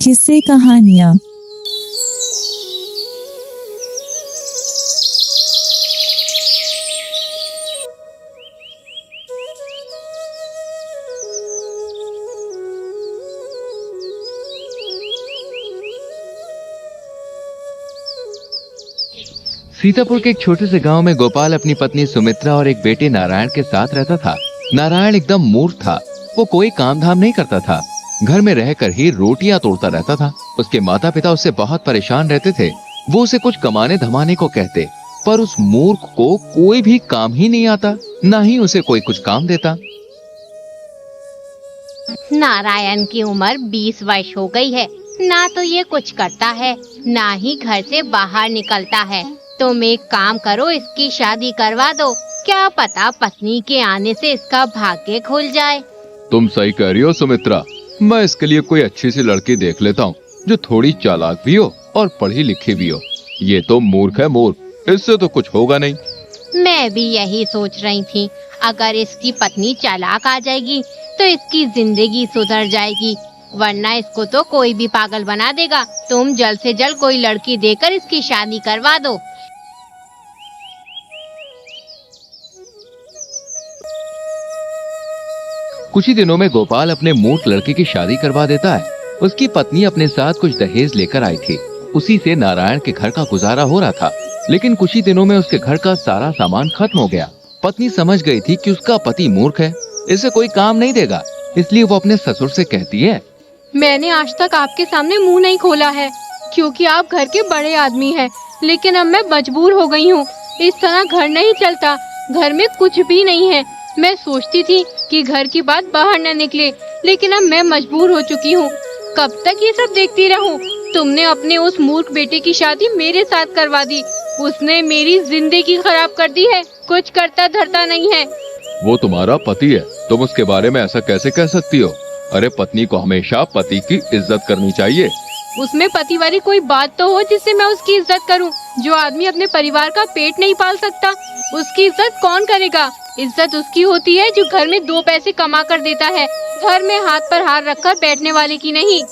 किस्से कहानियाँ। सीतापुर के एक छोटे से गांव में गोपाल अपनी पत्नी सुमित्रा और एक बेटे नारायण के साथ रहता था। नारायण एकदम मूर्ख था। वो कोई काम धाम नहीं करता था, घर में रहकर ही रोटियां तोड़ता रहता था। उसके माता पिता उससे बहुत परेशान रहते थे। वो उसे कुछ कमाने धमाने को कहते, पर उस मूर्ख को कोई भी काम ही नहीं आता, ना ही उसे कोई कुछ काम देता। नारायण की उम्र 20 वर्ष हो गई है। ना तो ये कुछ करता है, ना ही घर से बाहर निकलता है। तुम एक काम करो, इसकी शादी करवा दो। क्या पता पत्नी के आने से इसका भाग्य खुल जाए। तुम सही कह रही हो सुमित्रा। मैं इसके लिए कोई अच्छी सी लड़की देख लेता हूँ, जो थोड़ी चालाक भी हो और पढ़ी लिखी भी हो। ये तो मूर्ख है मूर्ख, इससे तो कुछ होगा नहीं। मैं भी यही सोच रही थी। अगर इसकी पत्नी चालाक आ जाएगी तो इसकी जिंदगी सुधर जाएगी, वरना इसको तो कोई भी पागल बना देगा। तुम जल्द से जल्द कोई लड़की देकर इसकी शादी करवा दो। कुछ ही दिनों में गोपाल अपने मूर्ख लड़के की शादी करवा देता है। उसकी पत्नी अपने साथ कुछ दहेज लेकर आई थी। उसी से नारायण के घर का गुजारा हो रहा था। लेकिन कुछ ही दिनों में उसके घर का सारा सामान खत्म हो गया। पत्नी समझ गई थी कि उसका पति मूर्ख है, इसे कोई काम नहीं देगा। इसलिए वो अपने ससुर से कहती है, मैंने आज तक आपके सामने मुंह नहीं खोला है, क्योंकि आप घर के बड़े आदमी हैं। लेकिन अब मैं मजबूर हो गई हूँ। इस तरह घर नहीं चलता। घर में कुछ भी नहीं है। मैं सोचती थी कि घर की बात बाहर न निकले, लेकिन अब मैं मजबूर हो चुकी हूँ। कब तक ये सब देखती रहूं? तुमने अपने उस मूर्ख बेटे की शादी मेरे साथ करवा दी। उसने मेरी जिंदगी खराब कर दी है। कुछ करता धरता नहीं है। वो तुम्हारा पति है, तुम उसके बारे में ऐसा कैसे कह सकती हो? अरे पत्नी को हमेशा पति की इज्जत करनी चाहिए। उसमें पति वाली कोई बात तो हो जिससे मैं उसकी इज्जत करूं। जो आदमी अपने परिवार का पेट नहीं पाल सकता, उसकी इज्जत कौन करेगा? इज्जत उसकी होती है जो घर में 2 पैसे कमा कर देता है, घर में हाथ पर हाथ रखकर बैठने वाले की नहीं।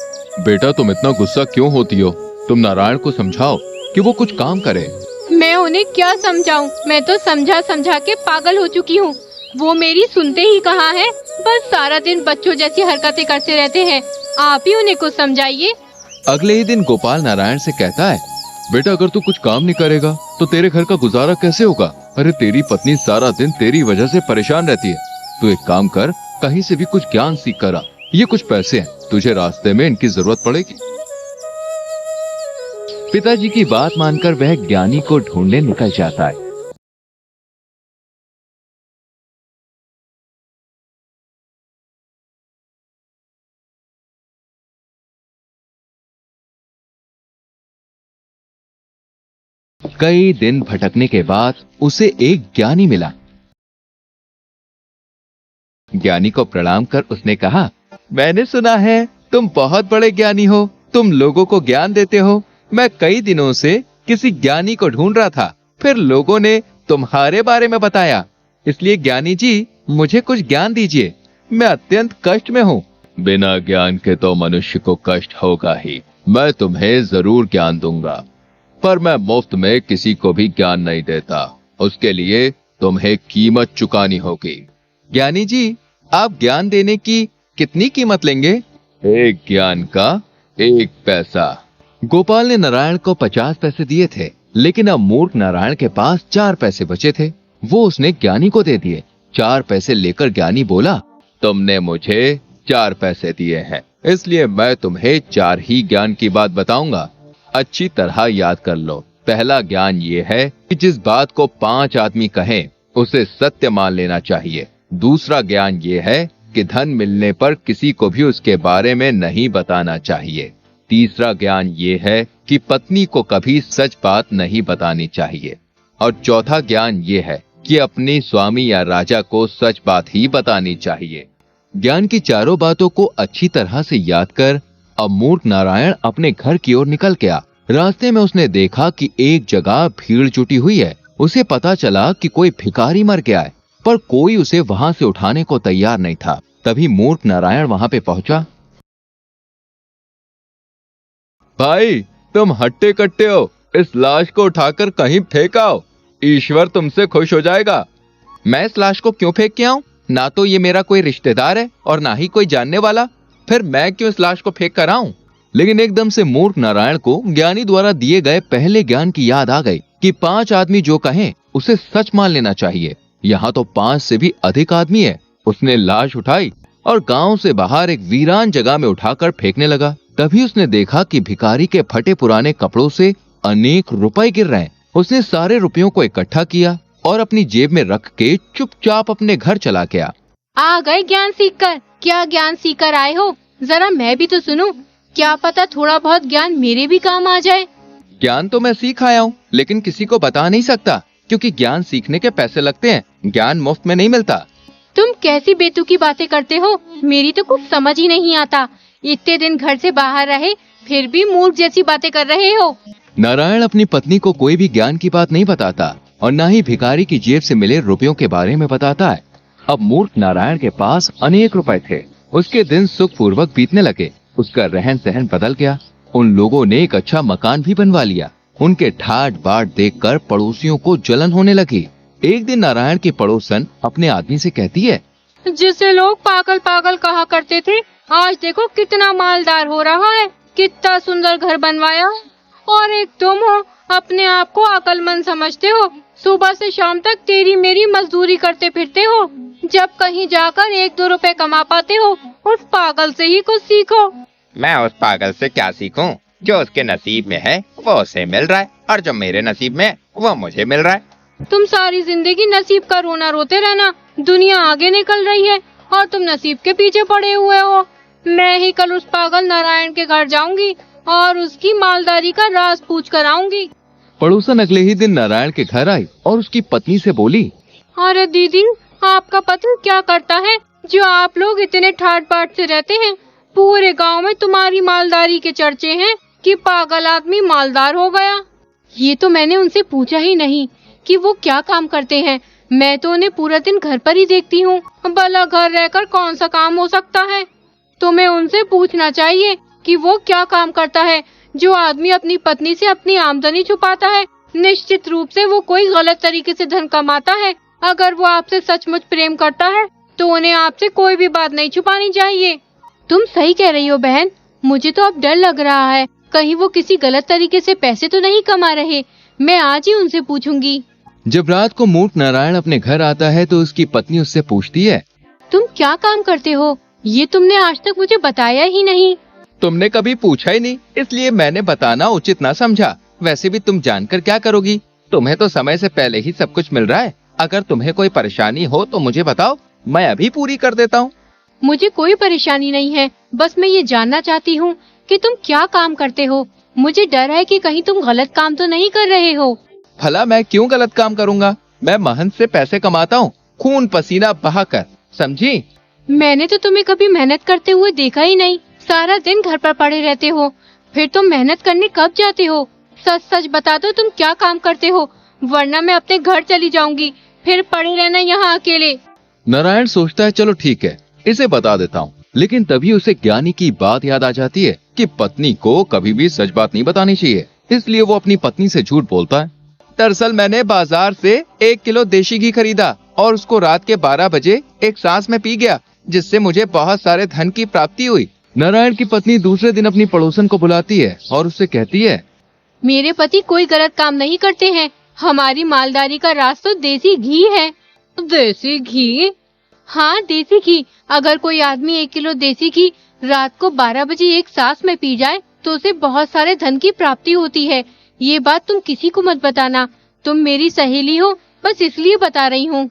बेटा तुम इतना गुस्सा क्यों होती हो? तुम नारायण को समझाओ कि वो कुछ काम करे। मैं उन्हें क्या समझाऊं? मैं तो समझा समझा के पागल हो चुकी हूँ। वो मेरी सुनते ही कहाँ है। बस सारा दिन बच्चों जैसी हरकतें करते रहते हैं। आप ही उन्हें कुछ समझाइए। अगले ही दिन गोपाल नारायण से कहता है, बेटा अगर तू कुछ काम नहीं करेगा तो तेरे घर का गुजारा कैसे होगा? अरे तेरी पत्नी सारा दिन तेरी वजह से परेशान रहती है। तू एक काम कर, कहीं से भी कुछ ज्ञान सीख कर आ। ये कुछ पैसे हैं, तुझे रास्ते में इनकी जरूरत पड़ेगी। पिताजी की बात मानकर वह ज्ञानी को ढूंढने निकल जाता है। कई दिन भटकने के बाद उसे एक ज्ञानी मिला। ज्ञानी को प्रणाम कर उसने कहा, मैंने सुना है तुम बहुत बड़े ज्ञानी हो, तुम लोगों को ज्ञान देते हो। मैं कई दिनों से किसी ज्ञानी को ढूंढ रहा था, फिर लोगों ने तुम्हारे बारे में बताया। इसलिए ज्ञानी जी मुझे कुछ ज्ञान दीजिए, मैं अत्यंत कष्ट में हूँ। बिना ज्ञान के तो मनुष्य को कष्ट होगा ही। मैं तुम्हें जरूर ज्ञान दूंगा, पर मैं मुफ्त में किसी को भी ज्ञान नहीं देता। उसके लिए तुम्हें कीमत चुकानी होगी। ज्ञानी जी आप ज्ञान देने की कितनी कीमत लेंगे? एक ज्ञान का 1 पैसा। गोपाल ने नारायण को 50 पैसे दिए थे, लेकिन अब मूर्ख नारायण के पास 4 पैसे बचे थे। वो उसने ज्ञानी को दे दिए। 4 पैसे लेकर ज्ञानी बोला, तुमने मुझे 4 पैसे दिए हैं, इसलिए मैं तुम्हें 4 ही ज्ञान की बात बताऊंगा। अच्छी तरह याद कर लो। पहला ज्ञान ये है कि जिस बात को 5 आदमी कहें उसे सत्य मान लेना चाहिए। दूसरा ज्ञान ये है कि धन मिलने पर किसी को भी उसके बारे में नहीं बताना चाहिए। तीसरा ज्ञान ये है कि पत्नी को कभी सच बात नहीं बतानी चाहिए। और चौथा ज्ञान ये है कि अपने स्वामी या राजा को सच बात ही बतानी चाहिए। ज्ञान की चारों बातों को अच्छी तरह से याद कर अब मूर्ख नारायण अपने घर की ओर निकल गया। रास्ते में उसने देखा कि एक जगह भीड़ जुटी हुई है। उसे पता चला कि कोई भिखारी मर गया है, पर कोई उसे वहां से उठाने को तैयार नहीं था। तभी मूर्ख नारायण वहां पे पहुंचा। भाई तुम हट्टे कट्टे हो, इस लाश को उठाकर कहीं फेंकाओ, ईश्वर तुमसे खुश हो जाएगा। मैं इस लाश को क्यों फेंक के आऊं? ना तो ये मेरा कोई रिश्तेदार है और ना ही कोई जानने वाला, फिर मैं क्यों इस लाश को फेंक कर आऊं? लेकिन एकदम से मूर्ख नारायण को ज्ञानी द्वारा दिए गए पहले ज्ञान की याद आ गई कि 5 आदमी जो कहें उसे सच मान लेना चाहिए। यहाँ तो 5 से भी अधिक आदमी है। उसने लाश उठाई और गांव से बाहर एक वीरान जगह में उठाकर फेंकने लगा। तभी उसने देखा कि भिखारी के फटे पुराने कपड़ों से अनेक रुपए गिर रहे हैं। उसने सारे रुपयों को इकट्ठा किया और अपनी जेब में रख के चुपचाप अपने घर चला गया। आ गए ज्ञान सीखकर। क्या ज्ञान सीखकर आए हो? जरा मैं भी तो सुनूं। क्या पता थोड़ा बहुत ज्ञान मेरे भी काम आ जाए। ज्ञान तो मैं सीख आया हूँ, लेकिन किसी को बता नहीं सकता, क्योंकि ज्ञान सीखने के पैसे लगते हैं, ज्ञान मुफ्त में नहीं मिलता। तुम कैसी बेतुकी बातें करते हो? मेरी तो कुछ समझ ही नहीं आता। इतने दिन घर से बाहर रहे, फिर भी मूर्ख जैसी बातें कर रहे हो। नारायण अपनी पत्नी को कोई भी ज्ञान की बात नहीं बताता और न ही भिखारी की जेब से मिले रुपयों के बारे में बताता है। अब मूर्ख नारायण के पास अनेक रुपए थे। उसके दिन सुख पूर्वक बीतने लगे। उसका रहन सहन बदल गया। उन लोगों ने एक अच्छा मकान भी बनवा लिया। उनके ठाट बाट देखकर पड़ोसियों को जलन होने लगी। एक दिन नारायण की पड़ोसन अपने आदमी से कहती है, जिसे लोग पागल पागल कहा करते थे, आज देखो कितना मालदार हो रहा है, कितना सुंदर घर बनवाया है। और एक तुम हो, अपने आप को अक्लमंद समझते हो। सुबह से शाम तक तेरी मेरी मजदूरी करते फिरते हो। जब कहीं जाकर 1-2 रुपए कमा पाते हो, उस पागल से ही कुछ सीखो। मैं उस पागल से क्या सीखूं? जो उसके नसीब में है वो उसे मिल रहा है, और जो मेरे नसीब में है वो मुझे मिल रहा है। तुम सारी जिंदगी नसीब का रोना रोते रहना। दुनिया आगे निकल रही है और तुम नसीब के पीछे पड़े हुए हो। मैं ही कल उस पागल नारायण के घर जाऊंगी और उसकी मालदारी का राज पूछ कर आऊंगी। पड़ोसन अगले ही दिन नारायण के घर आई और उसकी पत्नी से बोली, अरे दीदी, आपका पति क्या करता है जो आप लोग इतने ठाट बाट से रहते हैं? पूरे गांव में तुम्हारी मालदारी के चर्चे हैं कि पागल आदमी मालदार हो गया। ये तो मैंने उनसे पूछा ही नहीं कि वो क्या काम करते हैं। मैं तो उन्हें पूरा दिन घर पर ही देखती हूँ। भला घर रहकर कौन सा काम हो सकता है? तुम्हें उनसे पूछना चाहिए कि वो क्या काम करता है। जो आदमी अपनी पत्नी से अपनी आमदनी छुपाता है, निश्चित रूप से वो कोई गलत तरीके से धन कमाता है। अगर वो आपसे सचमुच प्रेम करता है तो उन्हें आपसे कोई भी बात नहीं छुपानी चाहिए। तुम सही कह रही हो बहन। मुझे तो अब डर लग रहा है, कहीं वो किसी गलत तरीके से पैसे तो नहीं कमा रहे। मैं आज ही उनसे पूछूंगी। जब रात को मूर्ख नारायण अपने घर आता है तो उसकी पत्नी उससे पूछती है, तुम क्या काम करते हो? ये तुमने आज तक मुझे बताया ही नहीं। तुमने कभी पूछा ही नहीं, इसलिए मैंने बताना उचित ना समझा। वैसे भी तुम जानकर क्या करोगी? तुम्हें तो समय से पहले ही सब कुछ मिल रहा है। अगर तुम्हें कोई परेशानी हो तो मुझे बताओ, मैं अभी पूरी कर देता हूँ। मुझे कोई परेशानी नहीं है, बस मैं ये जानना चाहती हूँ कि तुम क्या काम करते हो। मुझे डर है कि कहीं तुम गलत काम तो नहीं कर रहे हो। भला मैं क्यों गलत काम करूँगा? मैं महंत से पैसे कमाता हूँ, खून पसीना बहाकर, समझी? मैंने तो तुम्हें कभी मेहनत करते हुए देखा ही नहीं। सारा दिन घर पर पड़े रहते हो, फिर तुम मेहनत करने कब जाते हो? सच सच बता दो तुम क्या काम करते हो, वरना मैं अपने घर चली जाऊंगी। फिर पड़े रहना यहाँ अकेले। नारायण सोचता है चलो ठीक है, इसे बता देता हूँ। लेकिन तभी उसे ज्ञानी की बात याद आ जाती है कि पत्नी को कभी भी सच बात नहीं बतानी चाहिए। इसलिए वो अपनी पत्नी से झूठ बोलता है। दरअसल मैंने बाजार से 1 किलो देशी घी खरीदा और उसको रात के 12 बजे एक सांस में पी गया, जिससे मुझे बहुत सारे धन की प्राप्ति हुई। नारायण की पत्नी दूसरे दिन अपनी पड़ोसन को बुलाती है और उससे कहती है, मेरे पति कोई गलत काम नहीं करते हैं। हमारी मालदारी का राज तो देसी घी है। देसी घी? हाँ, देसी घी। अगर कोई आदमी 1 किलो देसी घी रात को 12 बजे एक सांस में पी जाए तो उसे बहुत सारे धन की प्राप्ति होती है। ये बात तुम किसी को मत बताना। तुम मेरी सहेली हो, बस इसलिए बता रही हूँ।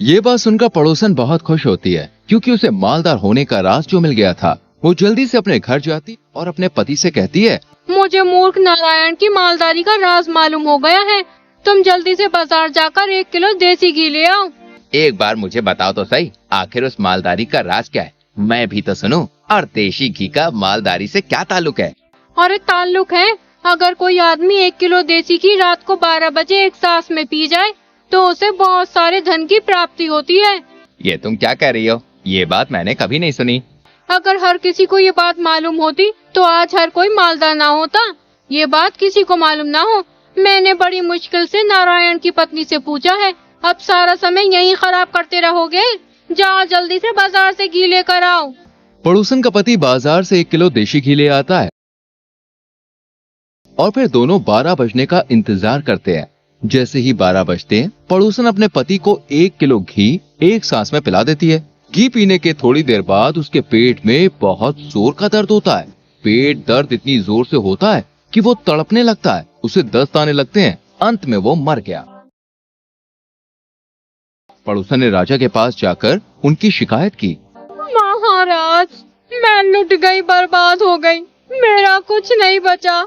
ये बात सुनकर पड़ोसन बहुत खुश होती है, क्योंकि उसे मालदार होने का राज जो मिल गया था। वो जल्दी से अपने घर जाती और अपने पति से कहती है, मुझे मूर्ख नारायण की मालदारी का राज मालूम हो गया है। तुम जल्दी से बाजार जाकर 1 किलो देसी घी ले आओ। एक बार मुझे बताओ तो सही, आखिर उस मालदारी का राज क्या है? मैं भी तो सुनूं। और देशी घी का मालदारी से क्या ताल्लुक है? अरे ताल्लुक है, अगर कोई आदमी 1 किलो देसी घी रात को 12 बजे एक सांस में पी जाए तो उसे बहुत सारे धन की प्राप्ति होती है। ये तुम क्या कह रही हो? ये बात मैंने कभी नहीं सुनी। अगर हर किसी को ये बात मालूम होती तो आज हर कोई मालदार ना होता। ये बात किसी को मालूम ना हो। मैंने बड़ी मुश्किल से नारायण की पत्नी से पूछा है। अब सारा समय यहीं खराब करते रहोगे? जाओ जल्दी से बाजार से घी लेकर आओ। पड़ोसन का पति बाजार से 1 किलो देशी घी ले आता है और फिर दोनों 12 बजने का इंतजार करते हैं। जैसे ही 12 बजते हैं, पड़ोसन अपने पति को 1 किलो घी एक सांस में पिला देती है। घी पीने के थोड़ी देर बाद उसके पेट में बहुत जोर का दर्द होता है। पेट दर्द इतनी जोर से होता है कि वो तड़पने लगता है। उसे दस्त आने लगते हैं। अंत में वो मर गया। पड़ोसन ने राजा के पास जाकर उनकी शिकायत की। महाराज, मैं लुट गई, बर्बाद हो गई, मेरा कुछ नहीं बचा,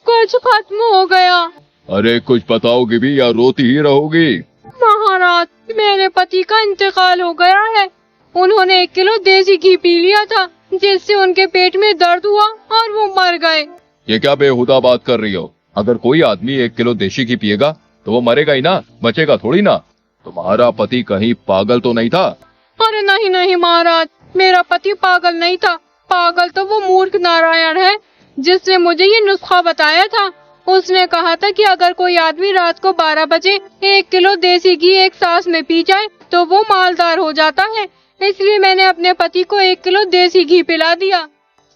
कुछ खत्म हो गया। अरे कुछ बताओगी भी या रोती ही रहोगी? महाराज, मेरे पति का इंतकाल हो गया है। उन्होंने 1 किलो देसी घी पी लिया था, जिससे उनके पेट में दर्द हुआ और वो मर गए। ये क्या बेहुदा बात कर रही हो? अगर कोई आदमी 1 किलो देशी घी पिएगा तो वो मरेगा ही ना, बचेगा थोड़ी ना। तुम्हारा पति कहीं पागल तो नहीं था? अरे नहीं नहीं महाराज, मेरा पति पागल नहीं था। पागल तो वो मूर्ख नारायण है जिसने मुझे ये नुस्खा बताया था। उसने कहा था कि अगर कोई आदमी रात को 12 बजे 1 किलो देसी घी एक सांस में पी जाए तो वो मालदार हो जाता है। इसलिए मैंने अपने पति को 1 किलो देसी घी पिला दिया।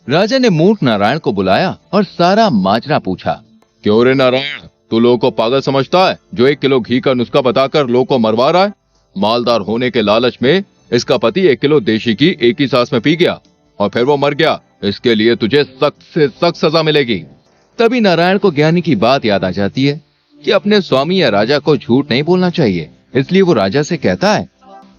राजा ने मूर्ख नारायण को बुलाया और सारा माजरा पूछा। क्यों रे नारायण, तू लोगों को पागल समझता है जो 1 किलो घी का नुस्खा बताकर लोगों को मरवा रहा है? मालदार होने के लालच में इसका पति 1 किलो देशी घी एक ही सांस में पी गया और फिर वो मर गया। इसके लिए तुझे सख्त से सख्त सजा मिलेगी। तभी नारायण को ज्ञानी की बात याद आ जाती है कि अपने स्वामी या राजा को झूठ नहीं बोलना चाहिए। इसलिए वो राजा से कहता है,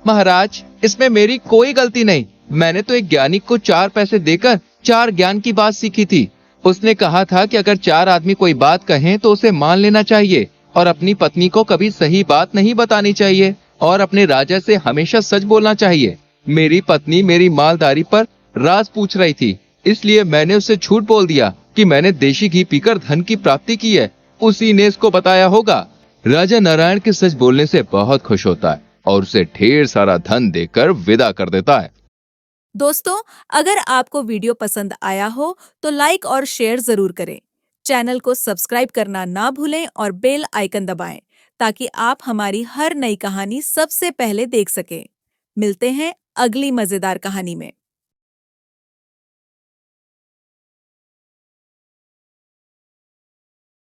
महाराज, इसमें मेरी कोई गलती नहीं। मैंने तो एक ज्ञानी को 4 पैसे देकर 4 ज्ञान की बात सीखी थी। उसने कहा था कि अगर 4 आदमी कोई बात कहें तो उसे मान लेना चाहिए और अपनी पत्नी को कभी सही बात नहीं बतानी चाहिए और अपने राजा से हमेशा सच बोलना चाहिए। मेरी पत्नी मेरी मालदारी पर राज पूछ रही थी, इसलिए मैंने उसे झूठ बोल दिया कि मैंने देशी घी पीकर धन की प्राप्ति की है। उसी ने इसको बताया होगा। राजा नारायण के सच बोलने से बहुत खुश होता है और उसे ढेर सारा धन देकर विदा कर देता है। दोस्तों, अगर आपको वीडियो पसंद आया हो तो लाइक और शेयर जरूर करें। चैनल को सब्सक्राइब करना ना भूलें और बेल आइकन दबाएं ताकि आप हमारी हर नई कहानी सबसे पहले देख सकें। मिलते हैं अगली मजेदार कहानी में।